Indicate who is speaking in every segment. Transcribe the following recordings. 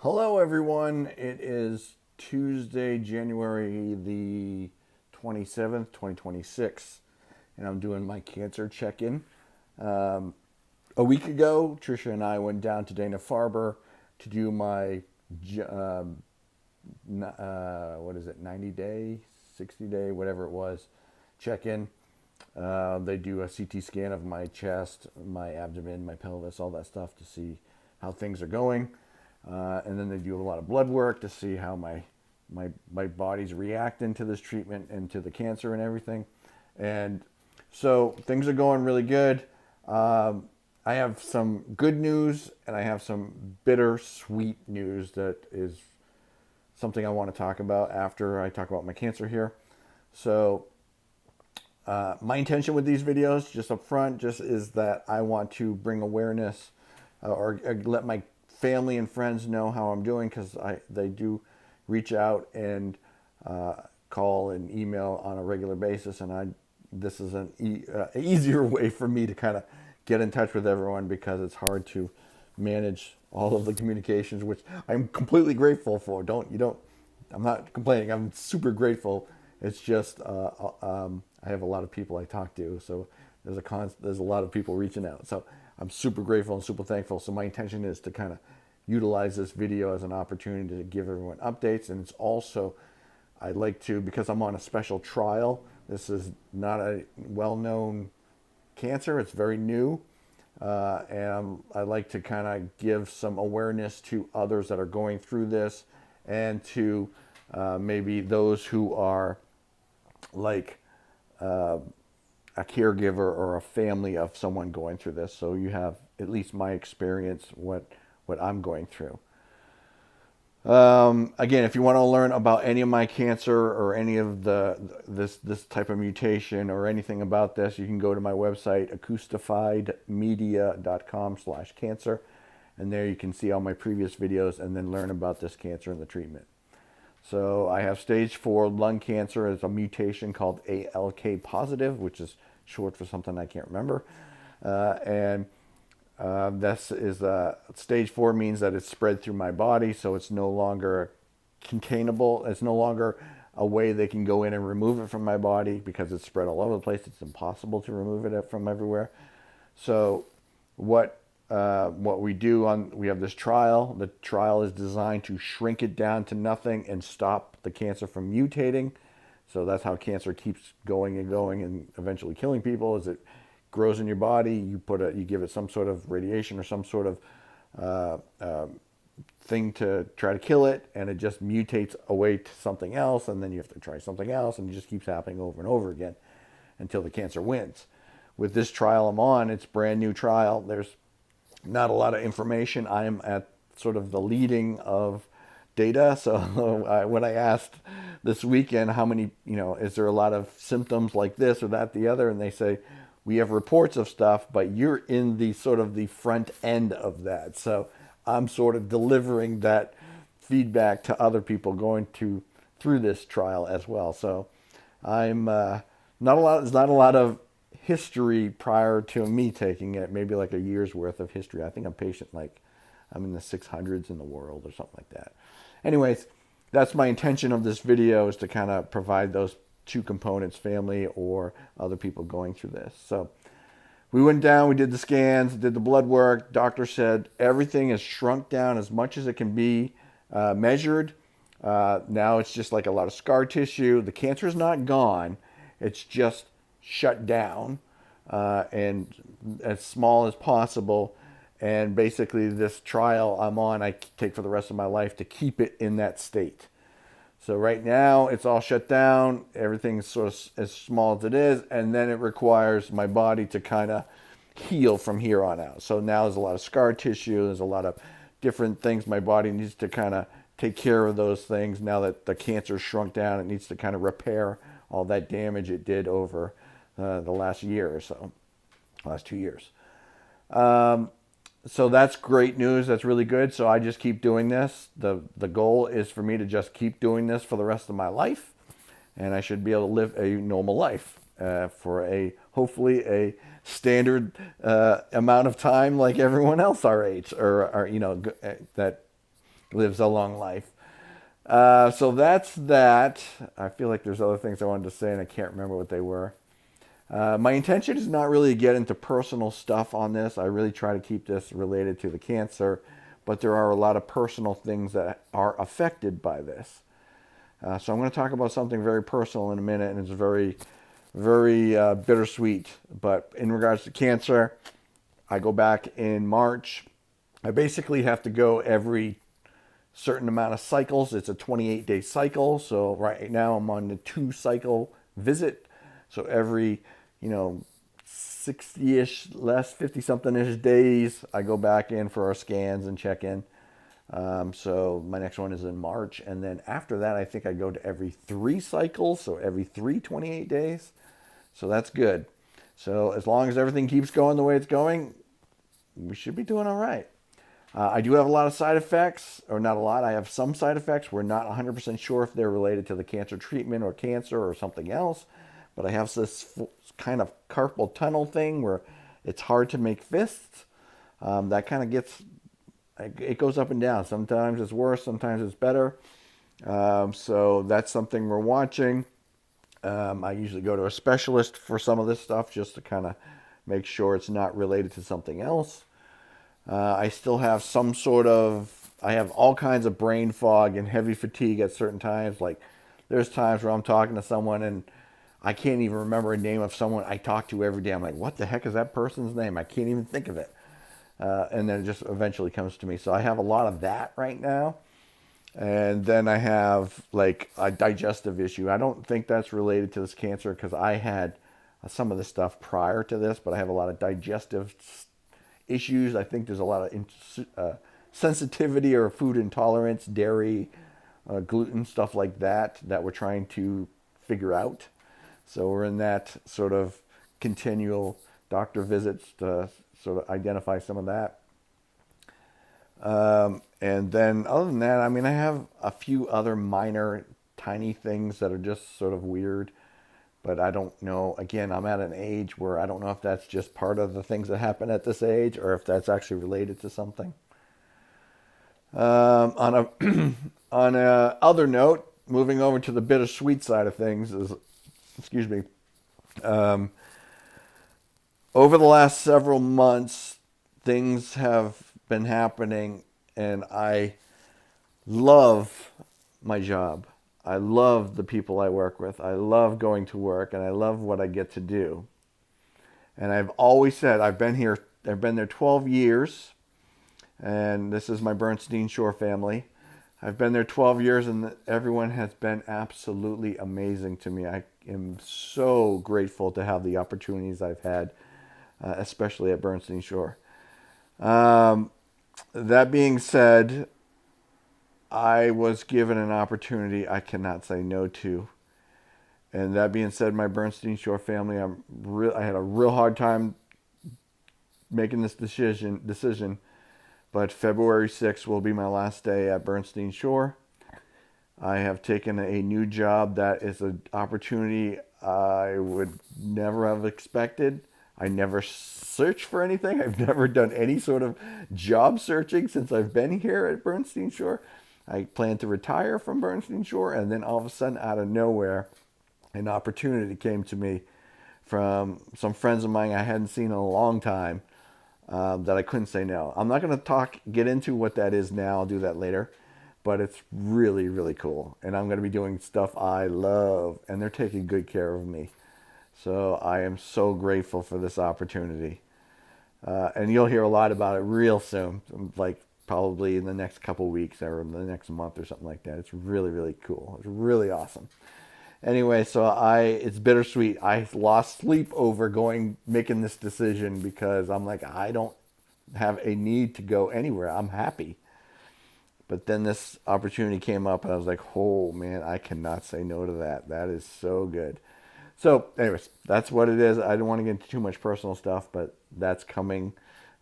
Speaker 1: Hello, everyone. It is Tuesday, January the 27th, 2026, and I'm doing my cancer check in. Um, a week ago, Trisha and I went down to Dana-Farber to do my, what is it, 90-day, 60-day, whatever it was, check in. They do a CT scan of my chest, my abdomen, my pelvis, all that stuff to see how things are going. And then they do a lot of blood work to see how my body's reacting to this treatment and to the cancer and everything. And so things are going really good. I have some good news and I have some bittersweet news that is something I want to talk about after I talk about my cancer here. So my intention with these videos, just up front, just is that I want to bring awareness or let my family and friends know how I'm doing, because they do reach out and call and email on a regular basis, and this is an easier way for me to kind of get in touch with everyone, because it's hard to manage all of the communications, which I'm completely grateful for. I'm not complaining. I'm super grateful. It's just I have a lot of people I talk to, so there's a lot of people reaching out. So I'm super grateful and super thankful. So my intention is to kind of utilize this video as an opportunity to give everyone updates, and it's also I'd like to, because I'm on a special trial. This is not a well-known cancer; it's very new, and I'd like to kind of give some awareness to others that are going through this, and to maybe those who are like a caregiver or a family of someone going through this, so you have at least my experience, what I'm going through. Again, if you want to learn about any of my cancer or any of this type of mutation or anything about this, you can go to my website, acoustifiedmedia.com/cancer, and there you can see all my previous videos and then learn about this cancer and the treatment. So I have stage 4 lung cancer. It's a mutation called ALK positive, which is short for something I can't remember. And this is stage 4 means that it's spread through my body, so it's no longer containable. It's no longer a way they can go in and remove it from my body, because it's spread all over the place. It's impossible to remove it from everywhere. So what we have this trial. The trial is designed to shrink it down to nothing and stop the cancer from mutating. So that's how cancer keeps going and going and eventually killing people. As it grows in your body, you give it some sort of radiation or some sort of thing to try to kill it, and it just mutates away to something else, and then you have to try something else, and it just keeps happening over and over again until the cancer wins. With this trial I'm on, it's a brand new trial. There's not a lot of information. I am at sort of the leading of data. So when I asked this weekend how many, is there a lot of symptoms like this or that, the other, and they say, we have reports of stuff, but you're in the sort of the front end of that. So I'm sort of delivering that feedback to other people going through this trial as well. So I'm there's not a lot of history prior to me taking it, maybe like a year's worth of history. I think I'm in the 600s in the world or something like that. Anyways, that's my intention of this video, is to kind of provide those two components, family or other people going through this. So we went down, we did the scans, did the blood work. Doctor said everything is shrunk down as much as it can be measured. Now it's just like a lot of scar tissue. The cancer is not gone. It's just shut down and as small as possible. And basically this trial I'm on, I take for the rest of my life to keep it in that state. So right now it's all shut down. Everything's sort of as small as it is. And then it requires my body to kind of heal from here on out. So now there's a lot of scar tissue. There's a lot of different things my body needs to kind of take care of those things. Now that the cancer's shrunk down, it needs to kind of repair all that damage it did over the last year or so, last 2 years. So that's great news. That's really good. So I just keep doing this. The goal is for me to just keep doing this for the rest of my life, and I should be able to live a normal life for hopefully a standard amount of time, like everyone else our age, or that lives a long life. So that's that. I feel like there's other things I wanted to say, and I can't remember what they were. My intention is not really to get into personal stuff on this. I really try to keep this related to the cancer, but there are a lot of personal things that are affected by this. So I'm going to talk about something very personal in a minute, and it's very, very bittersweet. But in regards to cancer, I go back in March. I basically have to go every certain amount of cycles. It's a 28-day cycle. So right now I'm on the 2-cycle visit. So every, 60-ish, less 50-something-ish days, I go back in for our scans and check in. So my next one is in March. And then after that, I think I go to every 3 cycles. So every 28 days. So that's good. So as long as everything keeps going the way it's going, we should be doing all right. I do have a lot of side effects, or not a lot. I have some side effects. We're not 100% sure if they're related to the cancer treatment or cancer or something else. But I have this kind of carpal tunnel thing where it's hard to make fists. That kind of it goes up and down. Sometimes it's worse, sometimes it's better. So that's something we're watching. I usually go to a specialist for some of this stuff just to kind of make sure it's not related to something else. I still have I have all kinds of brain fog and heavy fatigue at certain times. Like there's times where I'm talking to someone and I can't even remember a name of someone I talk to every day. I'm like, what the heck is that person's name? I can't even think of it. And then it just eventually comes to me. So I have a lot of that right now. And then I have like a digestive issue. I don't think that's related to this cancer because I had some of the stuff prior to this, but I have a lot of digestive issues. I think there's a lot of sensitivity or food intolerance, dairy, gluten, stuff like that we're trying to figure out. So we're in that sort of continual doctor visits to sort of identify some of that. And then other than that, I mean, I have a few other minor, tiny things that are just sort of weird. But I don't know. Again, I'm at an age where I don't know if that's just part of the things that happen at this age or if that's actually related to something. On a on a other note, moving over to the bittersweet side of things is, excuse me, over the last several months, things have been happening, and I love my job. I love the people I work with. I love going to work, and I love what I get to do. And I've always said I've been there 12 years, and this is my Bernstein Shore family. I've been there 12 years, and everyone has been absolutely amazing to me. I am so grateful to have the opportunities I've had, especially at Bernstein Shore. That being said, I was given an opportunity I cannot say no to. And that being said, my Bernstein Shore family, I had a real hard time making this decision. But February 6th will be my last day at Bernstein Shore. I have taken a new job that is an opportunity I would never have expected. I never searched for anything. I've never done any sort of job searching since I've been here at Bernstein Shore. I plan to retire from Bernstein Shore, and then all of a sudden, out of nowhere, an opportunity came to me from some friends of mine I hadn't seen in a long time, that I couldn't say no. I'm not going to get into what that is now. I'll do that later. But it's really, really cool. And I'm going to be doing stuff I love. And they're taking good care of me. So I am so grateful for this opportunity. And you'll hear a lot about it real soon. Like probably in the next couple weeks or in the next month or something like that. It's really, really cool. It's really awesome. Anyway, so it's bittersweet. I lost sleep over making this decision because I'm like, I don't have a need to go anywhere. I'm happy. But then this opportunity came up and I was like, oh man, I cannot say no to that. That is so good. So anyways, that's what it is. I don't want to get into too much personal stuff, but that's coming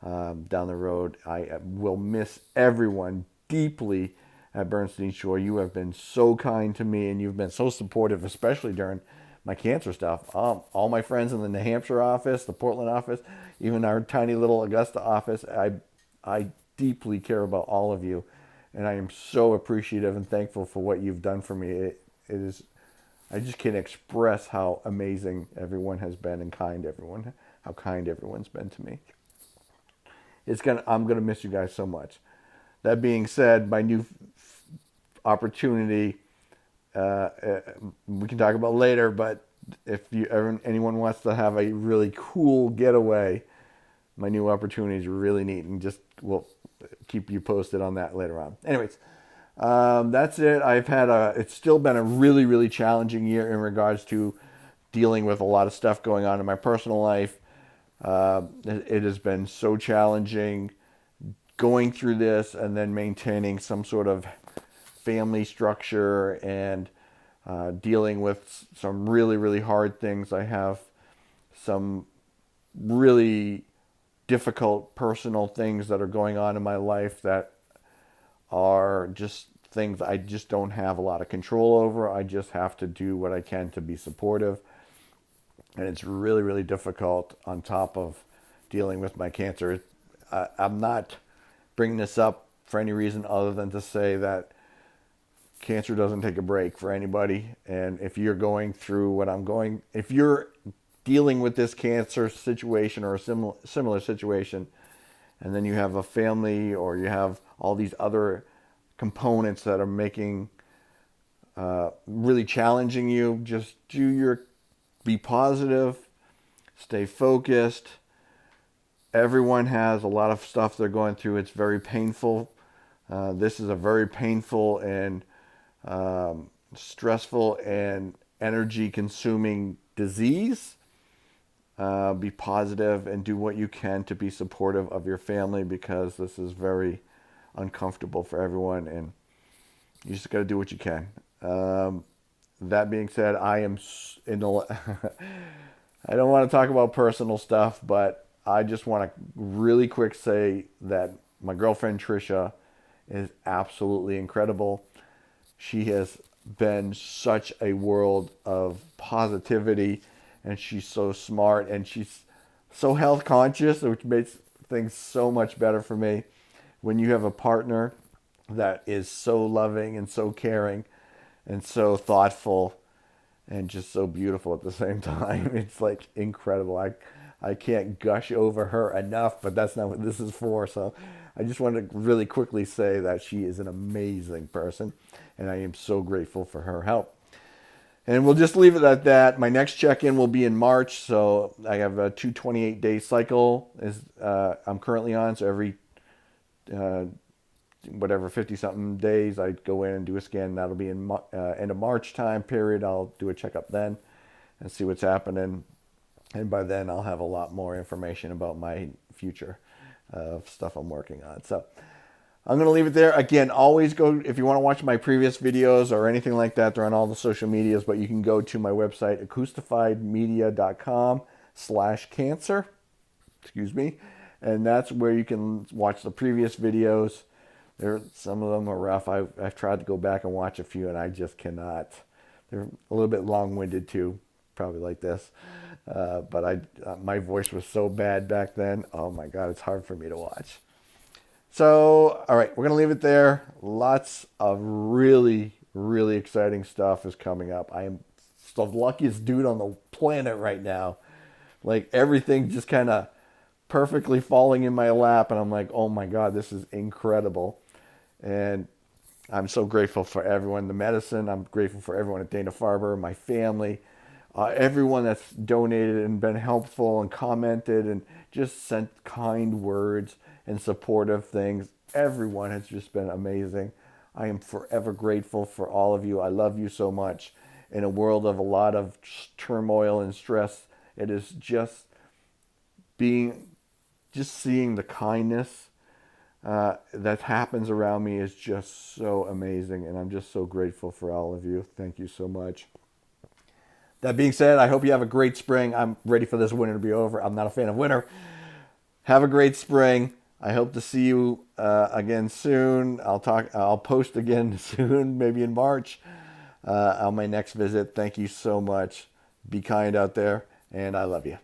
Speaker 1: down the road. I will miss everyone deeply at Bernstein Shore. You have been so kind to me and you've been so supportive, especially during my cancer stuff. All my friends in the New Hampshire office, the Portland office, even our tiny little Augusta office, I deeply care about all of you. And I am so appreciative and thankful for what you've done for me. It is, I just can't express how amazing everyone has been and how kind everyone's been to me. I'm gonna miss you guys so much. That being said, my new opportunity, we can talk about later, but if anyone wants to have a really cool getaway, my new opportunity is really neat, and we'll keep you posted on that later on. Anyways, that's it. It's still been a really, really challenging year in regards to dealing with a lot of stuff going on in my personal life. It has been so challenging going through this and then maintaining some sort of family structure and dealing with some really, really hard things. I have some really difficult personal things that are going on in my life that are just things I just don't have a lot of control over. I just have to do what I can to be supportive. And it's really, really difficult on top of dealing with my cancer. I'm not bringing this up for any reason other than to say that cancer doesn't take a break for anybody. And if you're going through what I'm going, if you're dealing with this cancer situation or a similar situation, and then you have a family or you have all these other components that are making really challenging you, just be positive, stay focused. Everyone has a lot of stuff they're going through. It's very painful. This is a very painful and stressful and energy consuming disease. Be positive and do what you can to be supportive of your family, because this is very uncomfortable for everyone, and you just got to do what you can. That being said, I am in the I don't want to talk about personal stuff, but I just want to really quick say that my girlfriend Trisha is absolutely incredible. She has been such a world of positivity, and she's so smart, and she's so health conscious, which makes things so much better for me. When you have a partner that is so loving and so caring and so thoughtful and just so beautiful at the same time, it's like incredible. I can't gush over her enough, but that's not what this is for. So I just wanted to really quickly say that she is an amazing person, and I am so grateful for her help. And we'll just leave it at that. My next check-in will be in March, so I have a 228-day cycle I'm currently on. So every 50-something days, I go in and do a scan. That'll be in end of March time period. I'll do a checkup then and see what's happening. And by then, I'll have a lot more information about my future stuff I'm working on. So I'm going to leave it there. Again, always go, if you want to watch my previous videos or anything like that, they're on all the social medias, but you can go to my website, acoustifiedmedia.com/cancer. Excuse me. And that's where you can watch the previous videos. Some of them are rough. I've tried to go back and watch a few, and I just cannot. They're a little bit long-winded too, probably like this. But my voice was so bad back then. Oh my God, it's hard for me to watch. So, all right, we're going to leave it there. Lots of really, really exciting stuff is coming up. I am the luckiest dude on the planet right now. Like, everything just kind of perfectly falling in my lap, and I'm like, oh my God, this is incredible. And I'm so grateful for everyone, the medicine. I'm grateful for everyone at Dana-Farber, my family, everyone that's donated and been helpful and commented and just sent kind words and supportive things. Everyone has just been amazing. I am forever grateful for all of you. I love you so much. In a world of a lot of turmoil and stress, it is just seeing the kindness that happens around me is just so amazing, and I'm just so grateful for all of you. Thank you so much. That being said, I hope you have a great spring. I'm ready for this winter to be over. I'm not a fan of winter. Have a great spring. I hope to see you again soon. I'll post again soon, maybe in March, on my next visit. Thank you so much. Be kind out there, and I love you.